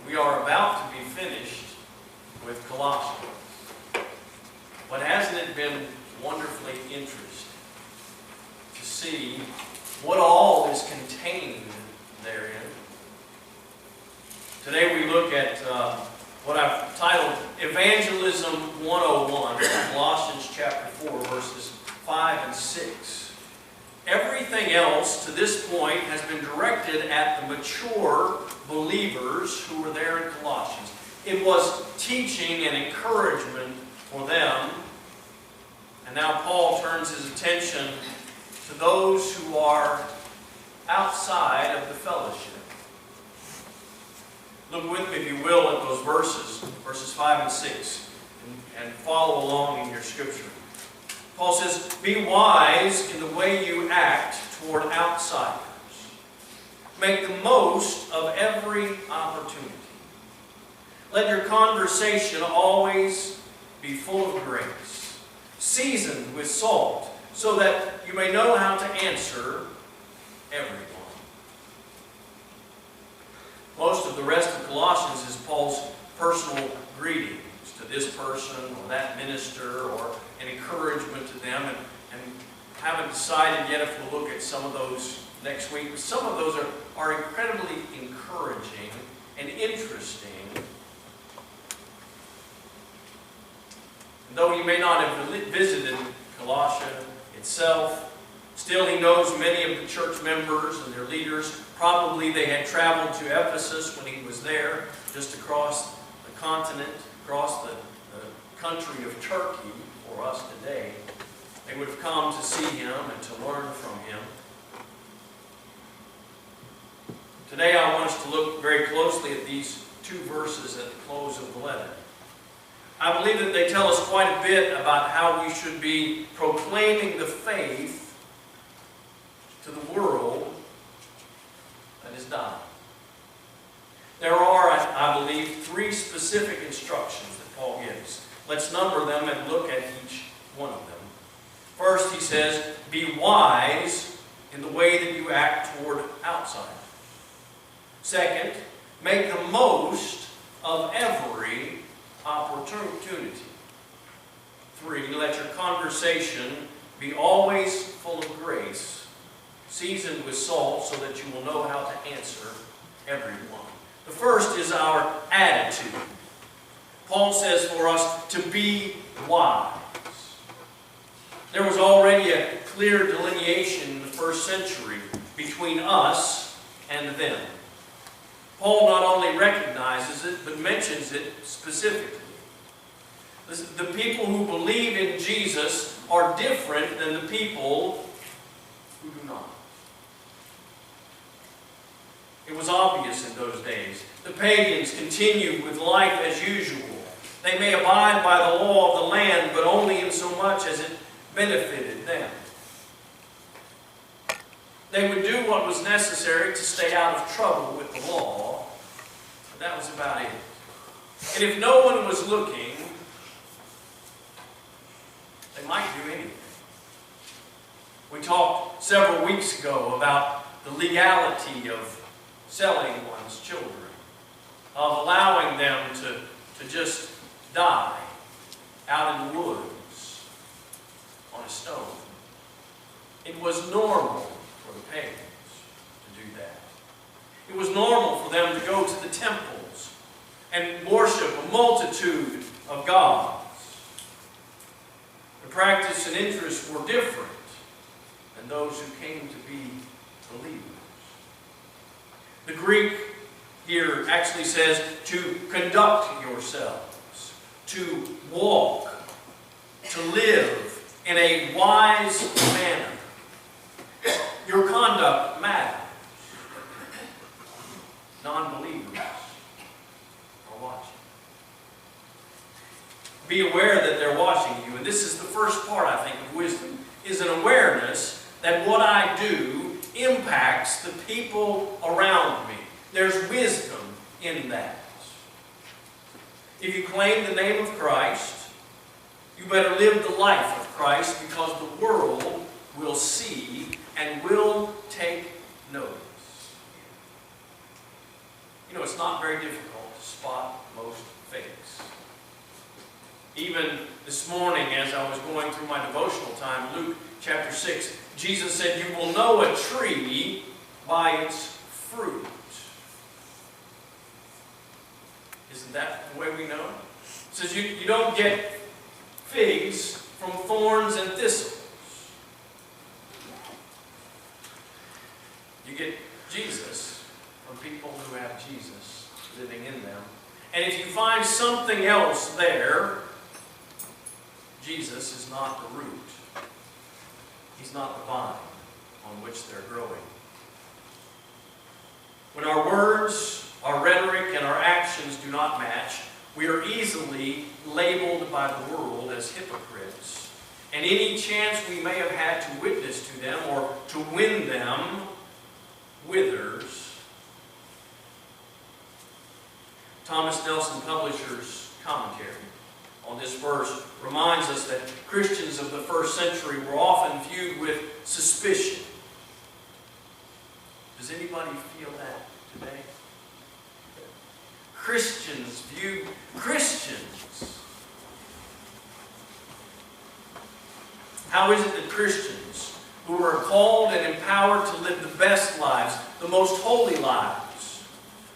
We are about to be finished with Colossians. But hasn't it been wonderfully interesting to see what all is contained therein? Today we look at what I've titled Evangelism 101, Colossians chapter 4, verses 5 and 6. Everything else to this point has been directed at the mature believers who were there in Colossians. It was teaching and encouragement for them. And now Paul turns his attention to those who are outside of the fellowship. Look with me, if you will, at those verses 5 and 6, and follow along in your scripture. Paul says, "Be wise in the way you act toward outsiders. Make the most of every opportunity. Let your conversation always be full of grace, seasoned with salt, so that you may know how to answer everyone." Most of the rest of Colossians is Paul's personal greetings to this person or that minister, or an encouragement to them. And haven't decided yet if we'll look at some of those next week. But some of those are incredibly encouraging and interesting. And though he may not have visited Colossia itself, still he knows many of the church members and their leaders. Probably they had traveled to Ephesus when he was there, just across the continent, across the country of Turkey for us today. They would have come to see him and to learn from him. Today I want us to look very closely at these two verses at the close of the letter. I believe that they tell us quite a bit about how we should be proclaiming the faith to the world that is dying. There are, I believe, three specific instructions that Paul gives. Let's number them and look at each one of them. First, he says, be wise in the way that you act toward outsiders. Second, make the most of every opportunity. Three, let your conversation be always full of grace, seasoned with salt, so that you will know how to answer everyone. The first is our attitude. Paul says for us to be wise. There was already a clear delineation in the first century between us and them. Paul not only recognizes it, but mentions it specifically. The people who believe in Jesus are different than the people who do not. It was obvious in those days. The pagans continued with life as usual. They may abide by the law of the land, but only in so much as it benefited them. They would do what was necessary to stay out of trouble with the law, but that was about it. And if no one was looking, they might do anything. We talked several weeks ago about the legality of selling one's children, of allowing them to just die out in the woods on a stone. It was normal for the pagans to do that. It was normal for them to go to the temples and worship a multitude of gods. The practice and interests were different than those who came to be believers. The Greek here actually says to conduct yourselves, to walk, to live in a wise manner. Your conduct matters. Non-believers are watching. Be aware that they're watching you. And this is the first part, I think, of wisdom, is an awareness that what I do impacts the people around me. There's wisdom in that. If you claim the name of Christ, you better live the life of Christ, because the world will see and will take notice. You know, it's not very difficult to spot most figs. Even this morning, as I was going through my devotional time, Luke chapter 6, Jesus said, "You will know a tree by its fruit." Isn't that the way we know? It says you don't get figs from thorns and thistles. You get Jesus from people who have Jesus living in them. And if you find something else there, Jesus is not the root. He's not the vine on which they're growing. When our words, our rhetoric, and our actions do not match, we are easily labeled by the world as hypocrites. And any chance we may have had to witness to them or to win them withers. Thomas Nelson Publisher's commentary on this verse reminds us that Christians of the first century were often viewed with suspicion. Does anybody feel that today? Christians viewed Christians. How is it that Christians who are called and empowered to live the best lives, the most holy lives,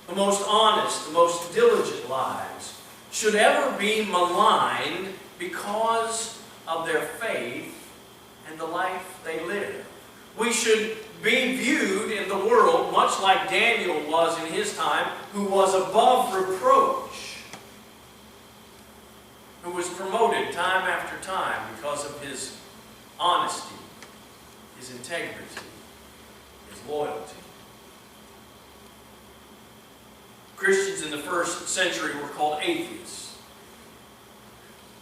the most honest, the most diligent lives, should ever be maligned because of their faith and the life they live? We should be viewed in the world much like Daniel was in his time, who was above reproach, who was promoted time after time because of his honesty, his integrity, his loyalty. Christians in the first century were called atheists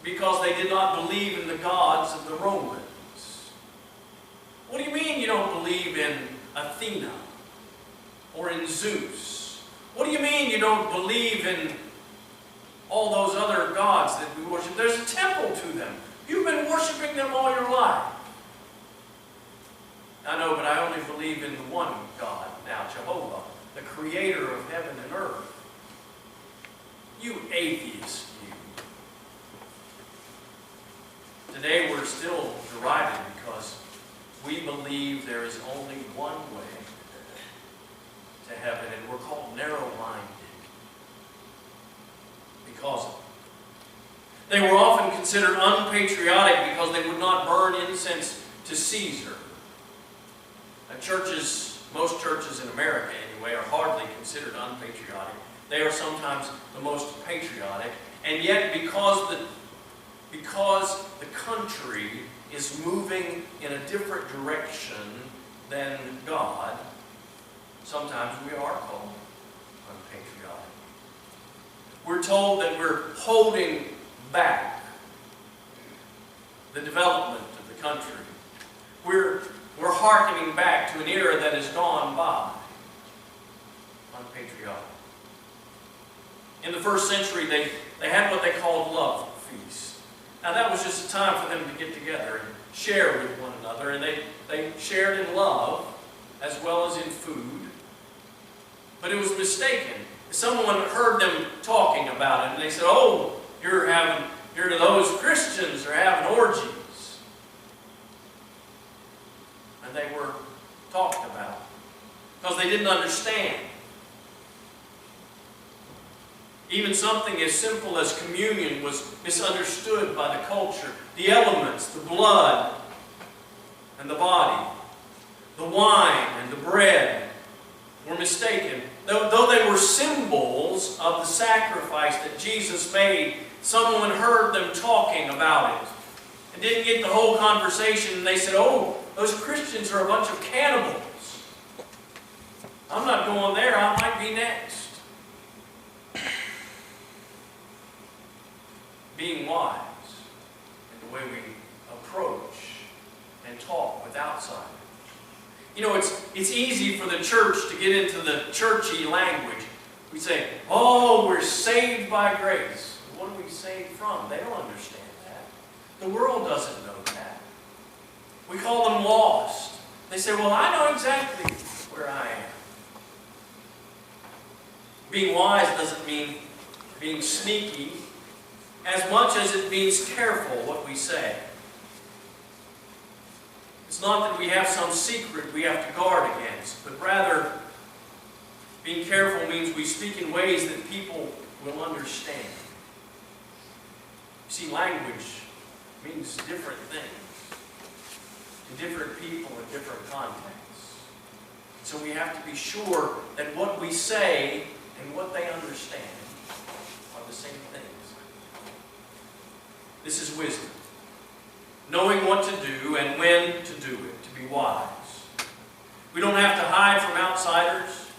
because they did not believe in the gods of the Romans. What do you mean you don't believe in Athena or in Zeus? What do you mean you don't believe in all those other gods that we worship? There's a temple to them. You've been worshiping them all your life. I know, but I only believe in the one God now, Jehovah, the creator of heaven and earth. You atheist, you. Today we're still derided because we believe there is only one way to heaven, and we're called narrow-minded because of it. They were often considered unpatriotic because they would not burn incense to Caesar. Most churches in America anyway, are hardly considered unpatriotic. They are sometimes the most patriotic. And yet, because the country is moving in a different direction than God, sometimes we are called unpatriotic. We're told that we're holding back the development of the country. We're hearkening back to an era that has gone by. Unpatriotic. In the first century, they had what they called love feasts. Now that was just a time for them to get together and share with one another. And they shared in love as well as in food. But it was mistaken. Someone heard them talking about it and they said, "Oh, those Christians are having orgies." And they were talked about because they didn't understand. Even something as simple as communion was misunderstood by the culture. The elements, the blood and the body, the wine and the bread were mistaken. Though they were symbols of the sacrifice that Jesus made, someone heard them talking about it and didn't get the whole conversation, and they said, "Oh, those Christians are a bunch of cannibals. I'm not going there. I might be next." Being wise in the way we approach and talk with outsiders. You know, it's easy for the church to get into the churchy language. We say, "Oh, we're saved by grace." What are we saved from? They don't understand that. The world doesn't know that. We call them lost. They say, "Well, I know exactly where I am." Being wise doesn't mean being sneaky as much as it means careful what we say. It's not that we have some secret we have to guard against, but rather being careful means we speak in ways that people will understand. You see, language means different things to different people in different contexts. So we have to be sure that what we say and what they understand are the same things. This is wisdom. Knowing what to do and when to do it, to be wise. We don't have to hide from outsiders,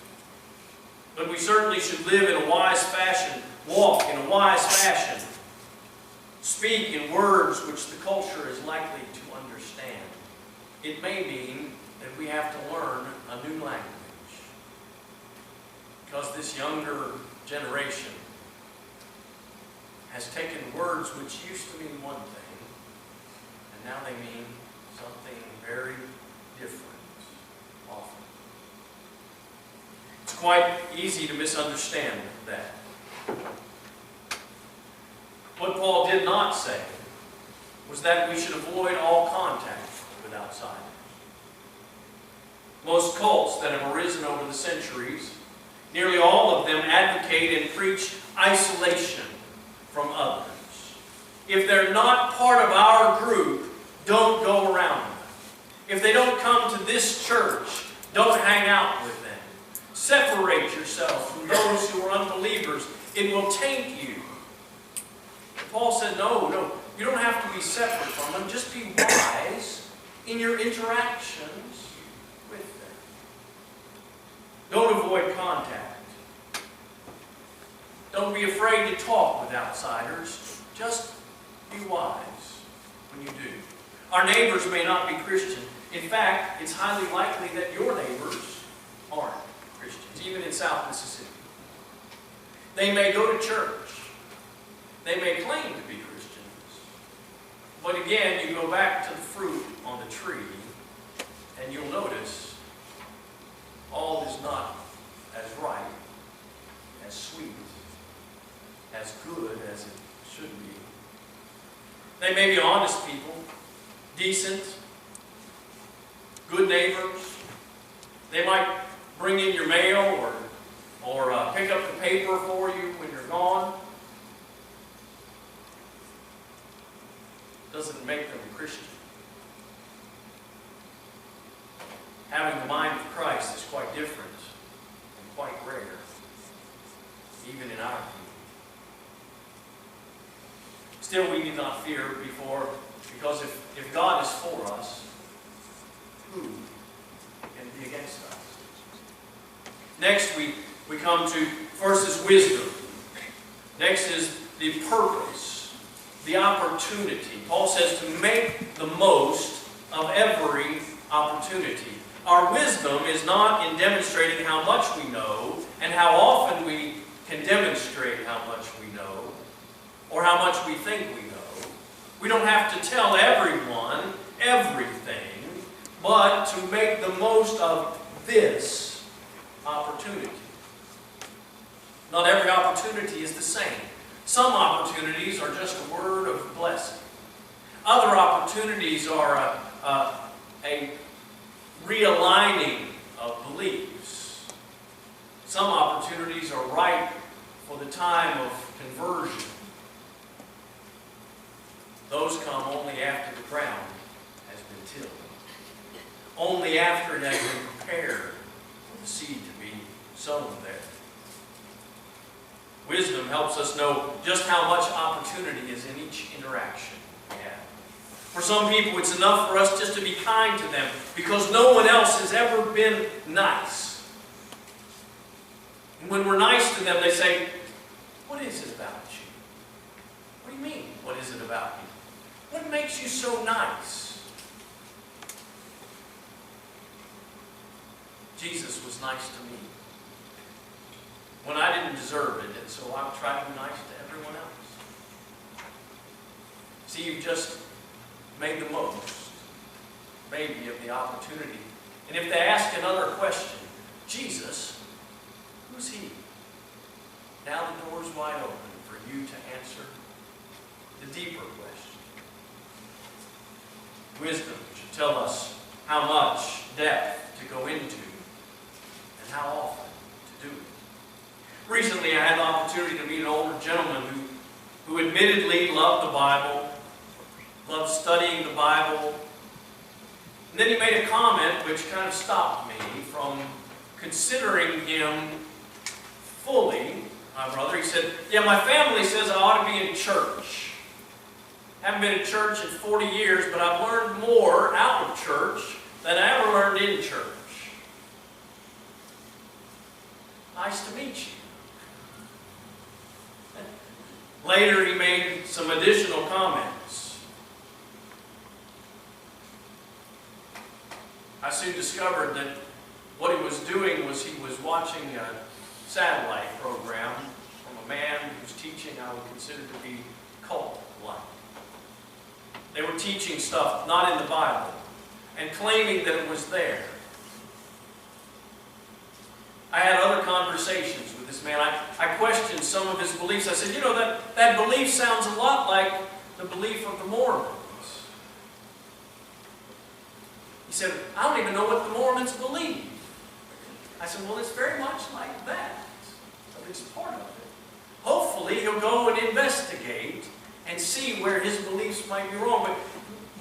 but we certainly should live in a wise fashion, walk in a wise fashion, speak in words which the culture is likely to understand. It may mean that we have to learn a new language, because this younger generation has taken words which used to mean one thing, and now they mean something very different often. It's quite easy to misunderstand that. What Paul did not say was that we should avoid all contact with outsiders. Most cults that have arisen over the centuries, nearly all of them advocate and preach isolation from others. If they're not part of our group, don't go around them. If they don't come to this church, don't hang out with them. Separate yourself from those who are unbelievers. It will taint you. Paul said, no, you don't have to be separate from them. Just be wise in your interactions with them. Don't avoid contact. Don't be afraid to talk with outsiders. Just be wise when you do. Our neighbors may not be Christian. In fact, it's highly likely that your neighbors aren't Christians, even in South Mississippi. They may go to church. They may claim to be Christians. But again, you go back to the fruit on the tree, and you'll notice all is not as right, as sweet, as good as it should be. They may be honest people, decent, good neighbors. They might bring in your mail or pick up the paper for you when you're gone. Doesn't make them Christian. Having the mind of Christ is quite different and quite rare, even in our community. Still, we need not fear because if God is for us, who can be against us? Next, we come to, first is wisdom. Next is the purpose, the opportunity. Paul says to make the most of every opportunity. Our wisdom is not in demonstrating how much we know and how often we can demonstrate how much we know or how much we think we know. We don't have to tell everyone everything, but to make the most of this opportunity. Not every opportunity is the same. Some opportunities are just a word of blessing. Other opportunities are a realigning of beliefs. Some opportunities are ripe for the time of conversion. Those come only after the ground has been tilled. Only after it has been prepared for the seed to be sown there. Wisdom helps us know just how much opportunity is in each interaction we have. For some people, it's enough for us just to be kind to them because no one else has ever been nice. And when we're nice to them, they say, "What is it about you? What do you mean, what is it about you? What makes you so nice?" Jesus was nice to me when I didn't deserve it, and so I tried to be nice to everyone else. See, you've just made the most, maybe, of the opportunity. And if they ask another question, Jesus, who's he? Now the door's wide open for you to answer the deeper question. Wisdom should tell us how much depth to go into and how often to do it. Recently, I had the opportunity to meet an older gentleman who admittedly loved the Bible, loved studying the Bible. And then he made a comment which kind of stopped me from considering him fully. My brother, he said, yeah, my family says I ought to be in church. Haven't been in church in 40 years, but I've learned more out of church than I ever learned in church. Nice to meet you. Later, he made some additional comments. I soon discovered that what he was doing was he was watching a satellite program from a man whose teaching I would consider to be cult-like. They were teaching stuff not in the Bible and claiming that it was there. I had other conversations with this man. I questioned some of his beliefs. I said, you know, that belief sounds a lot like the belief of the Mormons. He said, I don't even know what the Mormons believe. I said, well, it's very much like that. At least part of it. Hopefully, he'll go and investigate and see where his beliefs might be wrong. But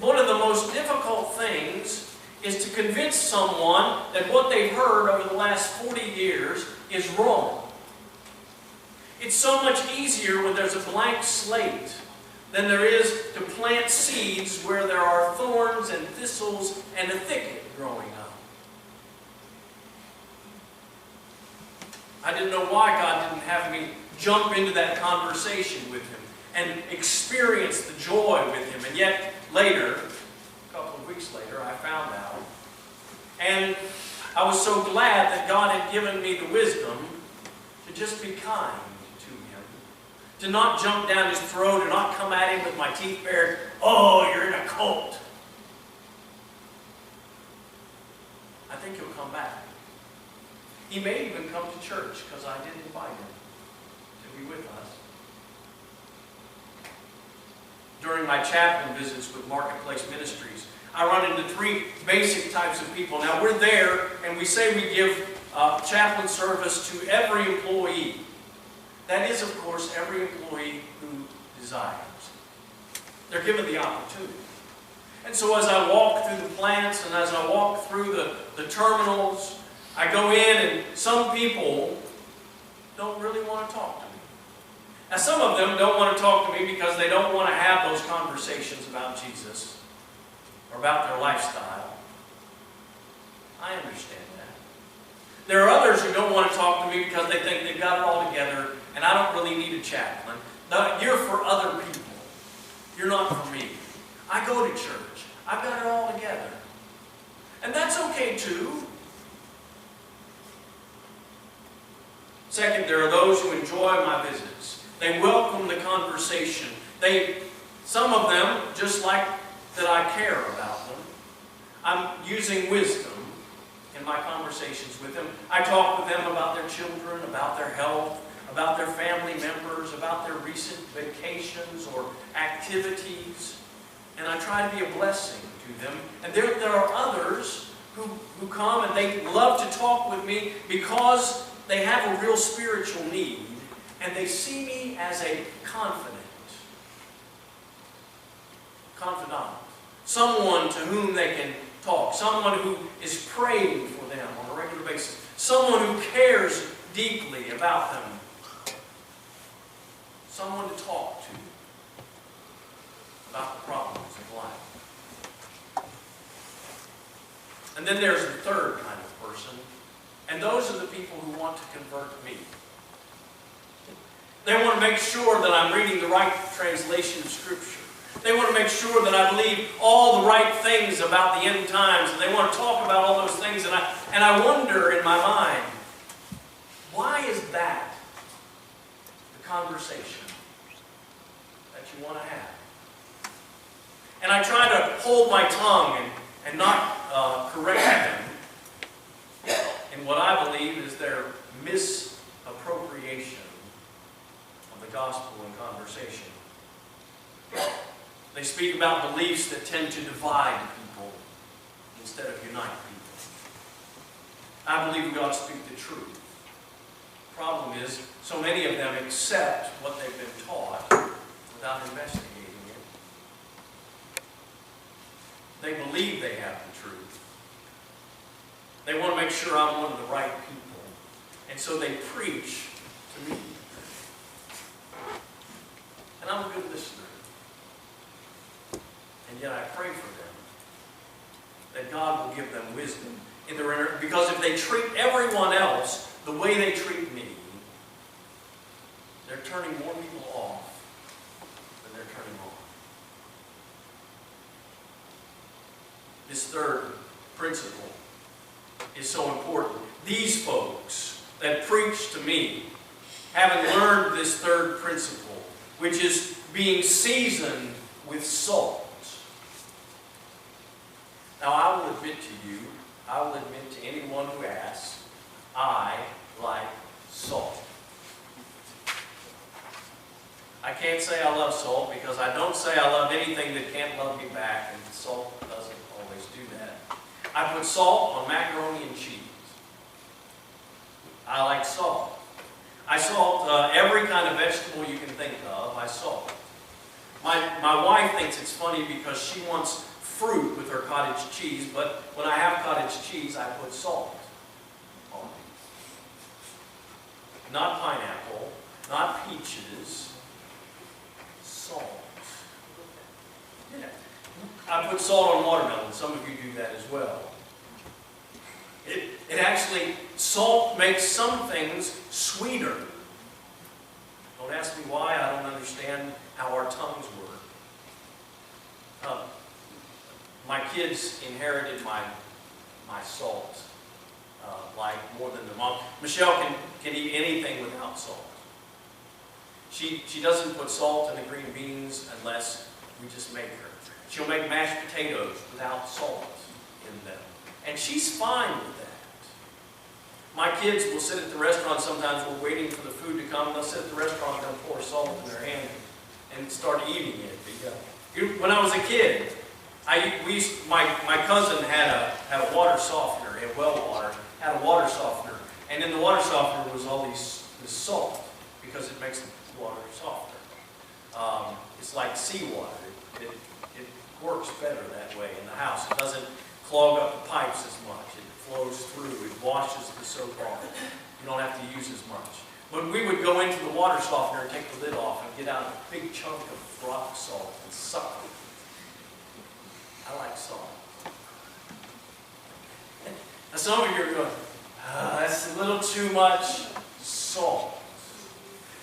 one of the most difficult things is to convince someone that what they've heard over the last 40 years is wrong. It's so much easier when there's a blank slate than there is to plant seeds where there are thorns and thistles and a thicket growing up. I didn't know why God didn't have me jump into that conversation with him and experience the joy with him. And yet, later, a couple of weeks later, I found out. And I was so glad that God had given me the wisdom to just be kind to him. To not jump down his throat or not come at him with my teeth bared. Oh, you're in a cult. I think he'll come back. He may even come to church because I did invite him to be with us. During my chaplain visits with Marketplace Ministries, I run into three basic types of people. Now, we're there and we say we give chaplain service to every employee. That is, of course, every employee who desires. They're given the opportunity. And so as I walk through the plants and as I walk through the terminals, I go in and some people don't really want to talk to me. Now, some of them don't want to talk to me because they don't want to have those conversations about Jesus or about their lifestyle. I understand that. There are others who don't want to talk to me because they think they've got it all together and I don't really need a chaplain. No, you're for other people. You're not for me. I go to church. I've got it all together. And that's okay too. Second, there are those who enjoy my visits. They welcome the conversation. Some of them, just like that I care about them, I'm using wisdom in my conversations with them. I talk with them about their children, about their health, about their family members, about their recent vacations or activities. And I try to be a blessing to them. And there are others who come and they love to talk with me because they have a real spiritual need, and they see me as a confidant, someone to whom they can talk, someone who is praying for them on a regular basis, someone who cares deeply about them, someone to talk to about the problems of life. And then there's the third kind of person. And those are the people who want to convert me. They want to make sure that I'm reading the right translation of Scripture. They want to make sure that I believe all the right things about the end times. And they want to talk about all those things. And I wonder in my mind, why is that the conversation that you want to have? And I try to hold my tongue and not correct them in what I believe is their misappropriation gospel in conversation. They speak about beliefs that tend to divide people instead of unite people. I believe we ought to speak the truth. The problem is, so many of them accept what they've been taught without investigating it. They believe they have the truth. They want to make sure I'm one of the right people. And so they preach to me. And I'm a good listener. And yet I pray for them that God will give them wisdom in their because if they treat everyone else the way they treat me, they're turning more people off than they're turning on. This third principle is so important. These folks that preach to me haven't learned this third principle, which is being seasoned with salt. Now, I will admit to you, I will admit to anyone who asks, I like salt. I can't say I love salt because I don't say I love anything that can't love me back, and salt doesn't always do that. I put salt on macaroni and cheese. I like salt. I salt every kind of vegetable you can think of, I salt. My wife thinks it's funny because she wants fruit with her cottage cheese, but when I have cottage cheese, I put salt on it. Not pineapple, not peaches, salt. Yeah. I put salt on watermelon. Some of you do that as well. It actually, salt makes some things sweeter. Don't ask me why. I don't understand how our tongues work. My kids inherited my salt, like more than their mom. Michelle can eat anything without salt. She doesn't put salt in the green beans unless we just make her. She'll make mashed potatoes without salt in them. And she's fine with that. My kids will sit at the restaurant sometimes, we're waiting for the food to come, they'll sit at the restaurant and they'll pour salt in their hand and start eating it. When I was a kid, my cousin had a water softener, had well water, had a water softener, and in the water softener was all this salt because it makes the water softer. It's like seawater. It works better that way in the house. It doesn't clog up the pipes as much. It flows through. It washes the soap off. You don't have to use as much. But we would go into the water softener and take the lid off and get out a big chunk of rock salt and suck it. I like salt. Now some of you are going, that's a little too much salt.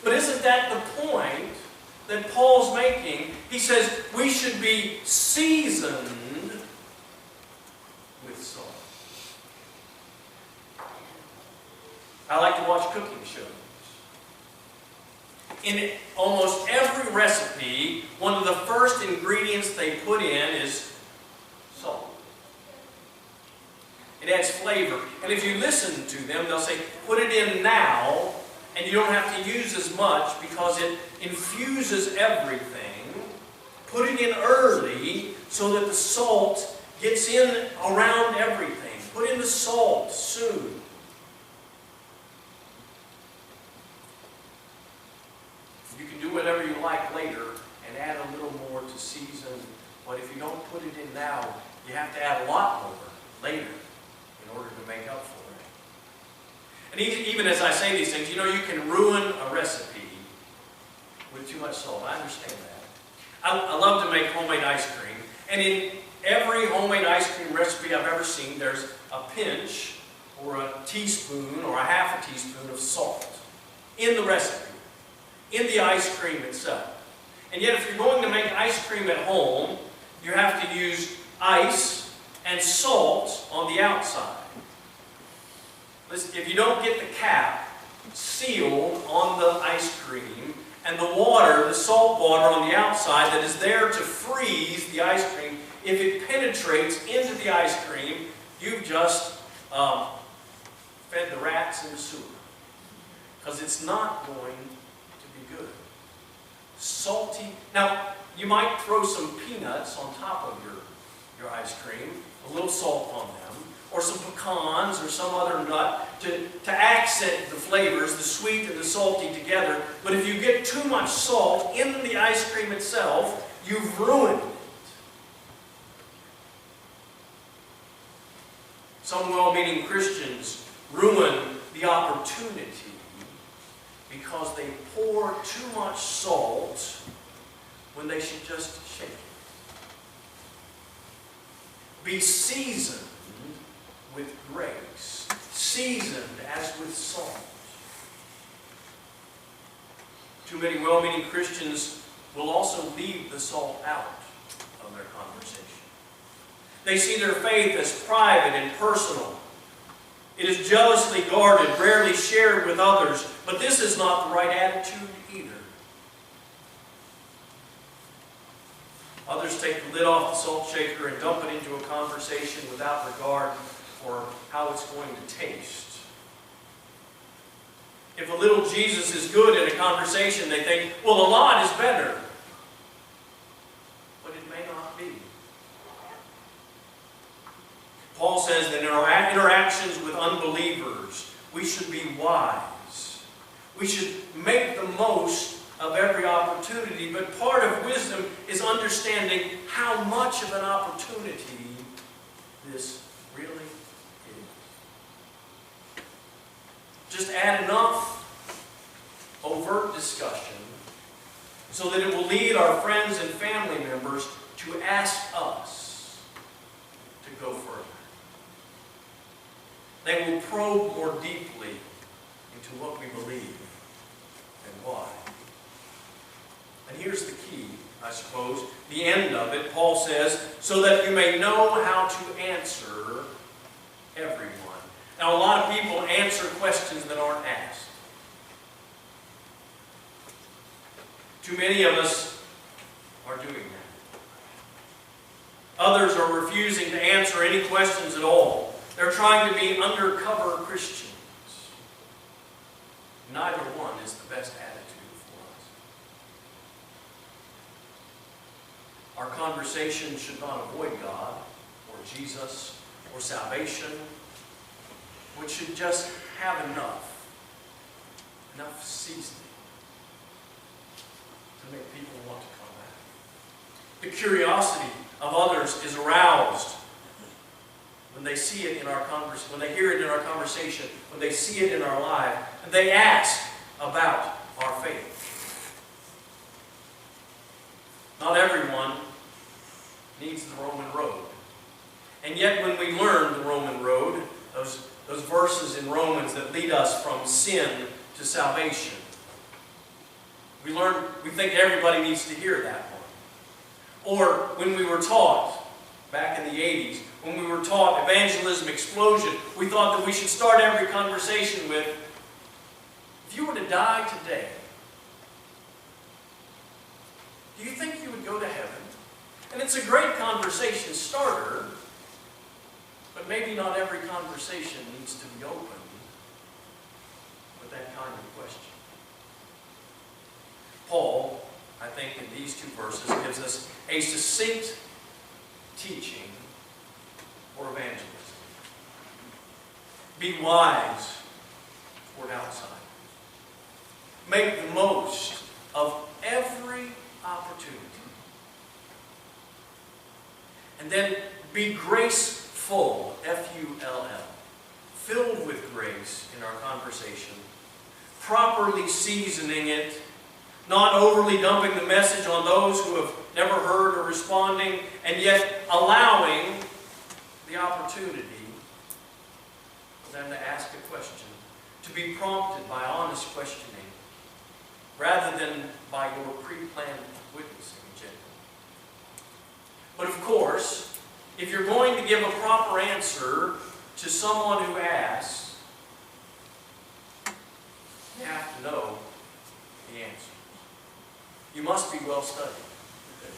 But isn't that the point that Paul's making? He says we should be seasoned with salt. I like to watch cooking shows. In almost every recipe, one of the first ingredients they put in is salt. It adds flavor. And if you listen to them, they'll say, put it in now, and you don't have to use as much because it infuses everything. Put it in early so that the salt gets in around everything. Put in the salt soon. You can do whatever you like later and add a little more to season. But if you don't put it in now, you have to add a lot more later in order to make up for it. And even as I say these things, you know, you can ruin a recipe with too much salt. I understand that. I love to make homemade ice cream. And in every homemade ice cream recipe I've ever seen, there's a pinch or a teaspoon or a half a teaspoon of salt in the recipe, in the ice cream itself. And yet if you're going to make ice cream at home, you have to use ice and salt on the outside. Listen, if you don't get the cap sealed on the ice cream and the water, the salt water on the outside that is there to freeze the ice cream, if it penetrates into the ice cream, you've just fed the rats in the sewer. Because it's not going to be good. salty. Now, you might throw some peanuts on top of your ice cream, a little salt on them, or some pecans or some other nut to accent the flavors, the sweet and the salty together. But if you get too much salt in the ice cream itself, you've ruined it. Some well-meaning Christians ruin the opportunity because they pour too much salt when they should just shake it. Be seasoned with grace, seasoned as with salt. Too many well-meaning Christians will also leave the salt out of their conversation. They see their faith as private and personal. It is jealously guarded, rarely shared with others, but this is not the right attitude either. Others take the lid off the salt shaker and dump it into a conversation without regard for how it's going to taste. If a little Jesus is good in a conversation, they think, well, a lot is better. But it may not be. Paul says that in our interactions with unbelievers, we should be wise. We should make the most of every opportunity, but part of wisdom is understanding how much of an opportunity this really is. Just add enough overt discussion so that it will lead our friends and family members to ask us to go further. They will probe more deeply into what we believe and why. And here's the key, I suppose, the end of it. Paul says, so that you may know how to answer everyone. Now, a lot of people answer questions that aren't asked. Too many of us are doing that. Others are refusing to answer any questions at all. They're trying to be undercover Christians. Neither one is the best attitude for us. Our conversation should not avoid God or Jesus or salvation, but should just have enough seasoning to make people want to come back. The curiosity of others is aroused when they see it in our conversation, when they hear it in our conversation, when they see it in our life, and they ask about our faith. Not everyone needs the Roman road. And yet when we learn the Roman road, those verses in Romans that lead us from sin to salvation, we think everybody needs to hear that one. Or when we were taught, back in the 80s, when we were taught Evangelism Explosion, we thought that we should start every conversation with, if you were to die today, do you think you would go to heaven? And it's a great conversation starter, but maybe not every conversation needs to be opened with that kind of question. Paul, I think in these two verses, gives us a succinct teaching for evangelism. Be wise toward outsiders. Make the most of every opportunity. And then be graceful, F-U-L-L, filled with grace in our conversation, properly seasoning it, not overly dumping the message on those who have never heard or responding, and yet allowing the opportunity for them to ask a question, to be prompted by honest questioning, rather than by your pre-planned witnessing agenda. But of course, if you're going to give a proper answer to someone who asks, you have to know the answer. You must be well studied.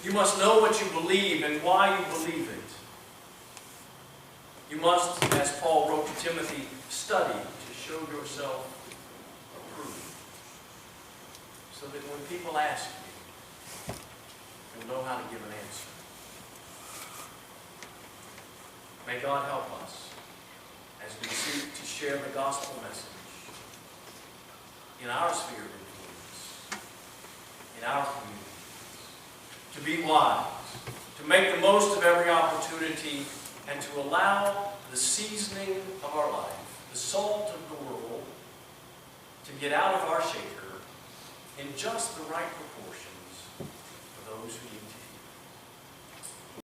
You must know what you believe and why you believe it. You must, as Paul wrote to Timothy, study to show yourself approved. So that when people ask will know how to give an answer. May God help us as we seek to share the gospel message in our sphere of influence, in our communities, to be wise, to make the most of every opportunity, and to allow the seasoning of our life, the salt of the world, to get out of our shaker in just the right proportions for those who need to hear.